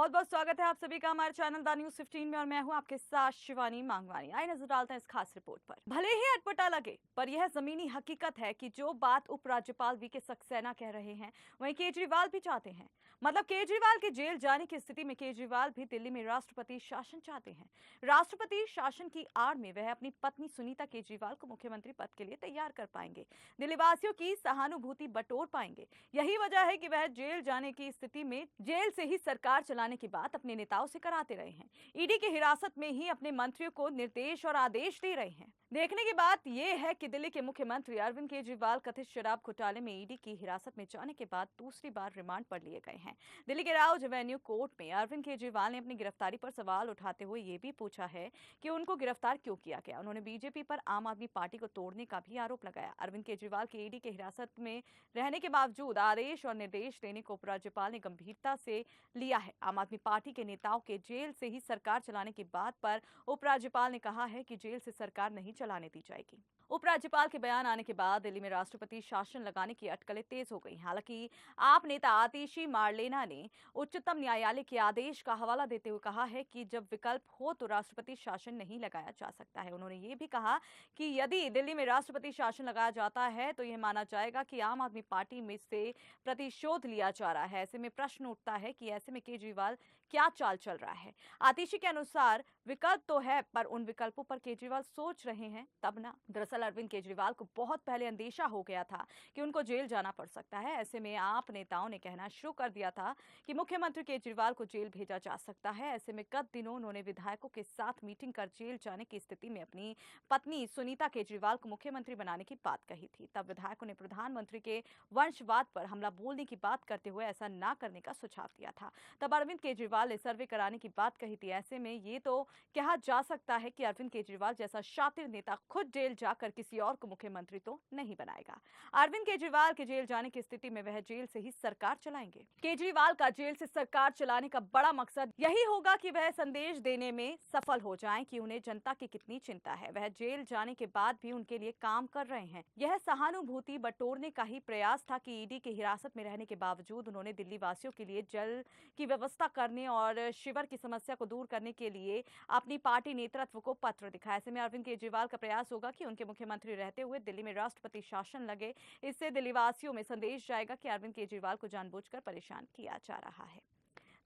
बहुत बहुत स्वागत है आप सभी का हमारे चैनल द न्यूज 15 में और मैं हूं आपके साथ शिवानी मांगवानी। आइए नजर डालते हैं इस खास रिपोर्ट पर। भले ही अटपटा लगे पर यह जमीनी हकीकत है कि जो बात उपराज्यपाल वीके सक्सेना कह रहे हैं वहीं केजरीवाल भी चाहते हैं। मतलब केजरीवाल के जेल जाने की स्थिति में केजरीवाल भी दिल्ली में राष्ट्रपति शासन चाहते हैं। राष्ट्रपति शासन की आड़ में वह अपनी पत्नी सुनीता केजरीवाल को मुख्यमंत्री पद के लिए तैयार कर पाएंगे, दिल्ली वासियों की सहानुभूति बटोर पाएंगे। यही वजह है कि वह जेल जाने की स्थिति में जेल से ही सरकार चलाने की बात अपने नेताओं से कराते रहे हैं। ईडी की हिरासत में ही अपने मंत्रियों को निर्देश और आदेश दे रहे हैं। देखने की बात यह है कि दिल्ली के मुख्यमंत्री अरविंद केजरीवाल कथित शराब घोटाले में ईडी की हिरासत में जाने के बाद दूसरी बार रिमांड पर लिए गए हैं। दिल्ली के राउज एवेन्यू कोर्ट में अरविंद केजरीवाल ने अपनी गिरफ्तारी पर सवाल उठाते हुए ये भी पूछा है कि उनको गिरफ्तार क्यों किया गया। उन्होंने बीजेपी पर आम आदमी पार्टी को तोड़ने का भी आरोप लगाया। अरविंद केजरीवाल के ईडी की हिरासत में रहने के बावजूद आदेश और निर्देश देने को उपराज्यपाल ने गंभीरता से लिया है। आम आदमी पार्टी के नेताओं के जेल से ही सरकार चलाने की बात पर उपराज्यपाल ने कहा है कि जेल से सरकार नहीं चलाने दी जाएगी। उपराज्यपाल के बयान आने के बाद दिल्ली में राष्ट्रपति शासन लगाने की अटकलें तेज हो गई। हालांकि आप नेता आतिशी मारलेना ने उच्चतम न्यायालय के आदेश का हवाला देते हुए कहा है कि जब विकल्प हो तो राष्ट्रपति शासन नहीं लगाया जा सकता है। उन्होंने ये भी कहा कि यदि दिल्ली में राष्ट्रपति शासन लगाया जाता है तो यह माना जाएगा कि आम आदमी पार्टी में से प्रतिशोध लिया जा रहा है। ऐसे में प्रश्न उठता है कि ऐसे में केजरीवाल क्या चाल चल रहा है। आतिशी के अनुसार विकल्प तो है पर उन विकल्पों पर केजरीवाल सोच रहे हैं तब ना। दरअसल अरविंद केजरीवाल को बहुत पहले अंदेशा हो गया था कि उनको जेल जाना पड़ सकता है। ऐसे में आप नेताओं ने कहना शुरू कर दिया था कि मुख्यमंत्री केजरीवाल को जेल भेजा जा सकता है। ऐसे में गत दिनों उन्होंने विधायकों के साथ मीटिंग कर जेल जाने की स्थिति में अपनी पत्नी सुनीता केजरीवाल को मुख्यमंत्री बनाने की बात कही थी। तब विधायकों ने प्रधानमंत्री के वंशवाद पर हमला बोलने की बात करते हुए ऐसा ना करने का सुझाव दिया था। तब अरविंद केजरीवाल ने सर्वे कराने की बात कही थी। ऐसे में ये तो कहा जा सकता है कि अरविंद केजरीवाल जैसा शातिर नेता खुद जेल जाकर किसी और को मुख्यमंत्री तो नहीं बनाएगा। अरविंद केजरीवाल के जेल जाने की स्थिति में वह जेल से ही सरकार चलाएंगे। केजरीवाल का जेल से सरकार चलाने का बड़ा मकसद यही होगा कि वह संदेश देने में सफल हो जाएं कि उन्हें जनता की कितनी चिंता है। वह जेल जाने के बाद भी उनके लिए काम कर रहे हैं। यह सहानुभूति बटोरने का ही प्रयास था कि ईडी की हिरासत में रहने के बावजूद उन्होंने दिल्ली वासियों के लिए जल की व्यवस्था करने और शिवर की समस्या को दूर करने के लिए अपनी पार्टी नेतृत्व को पत्र दिखाया। ऐसे में अरविंद केजरीवाल का प्रयास होगा कि उनके मुख्यमंत्री रहते हुए दिल्ली में राष्ट्रपति शासन लगे। इससे दिल्ली वासियों में संदेश जाएगा कि अरविंद केजरीवाल को जानबूझकर परेशान किया जा रहा है।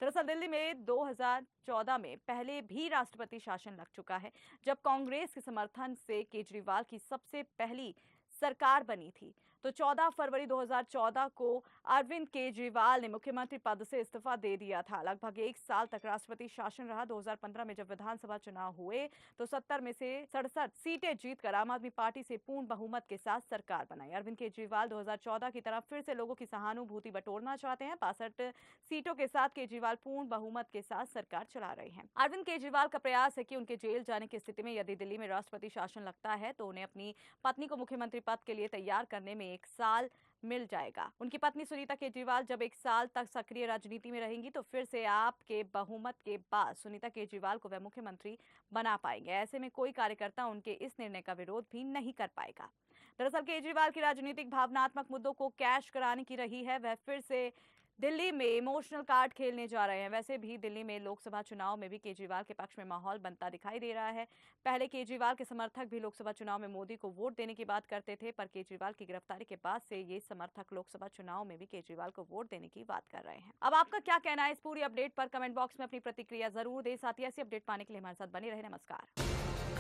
दरअसल दिल्ली में 2014 में पहले भी राष्ट्रपति शासन लग चुका है, जब कांग्रेस के समर्थन से केजरीवाल की सबसे पहली सरकार बनी थी। तो 14 फरवरी 2014 को अरविंद केजरीवाल ने मुख्यमंत्री पद से इस्तीफा दे दिया था। लगभग एक साल तक राष्ट्रपति शासन रहा। 2015 में जब विधानसभा चुनाव हुए तो 70 में से 67 सीटें जीतकर आम आदमी पार्टी से पूर्ण बहुमत के साथ सरकार बनाई। अरविंद केजरीवाल 2014 की तरह फिर से लोगों की सहानुभूति बटोरना चाहते हैं। 62 सीटों के साथ केजरीवाल पूर्ण बहुमत के साथ सरकार चला रहे हैं। अरविंद केजरीवाल का प्रयास है कि उनके जेल जाने की स्थिति में यदि दिल्ली में राष्ट्रपति शासन लगता है तो उन्हें अपनी पत्नी को मुख्यमंत्री पद के लिए तैयार करने में एक साल मिल जाएगा। उनकी पत्नी सुनीता केजरीवाल जब एक साल तक सक्रिय राजनीति में रहेंगी तो फिर से आपके बहुमत के बाद सुनीता केजरीवाल को वह मुख्यमंत्री बना पाएंगे। ऐसे में कोई कार्यकर्ता उनके इस निर्णय का विरोध भी नहीं कर पाएगा। दरअसल केजरीवाल की राजनीतिक भावनात्मक मुद्दों को कैश कराने की रही है। वह फिर से दिल्ली में इमोशनल कार्ड खेलने जा रहे हैं। वैसे भी दिल्ली में लोकसभा चुनाव में भी केजरीवाल के पक्ष में माहौल बनता दिखाई दे रहा है। पहले केजरीवाल के समर्थक भी लोकसभा चुनाव में मोदी को वोट देने की बात करते थे, पर केजरीवाल की गिरफ्तारी के बाद से ये समर्थक लोकसभा चुनाव में भी केजरीवाल को वोट देने की बात कर रहे हैं। अब आपका क्या कहना है इस पूरी अपडेट पर? कमेंट बॉक्स में अपनी प्रतिक्रिया जरूर दें। साथ ही ऐसी अपडेट पाने के लिए हमारे साथ बने रहे। नमस्कार।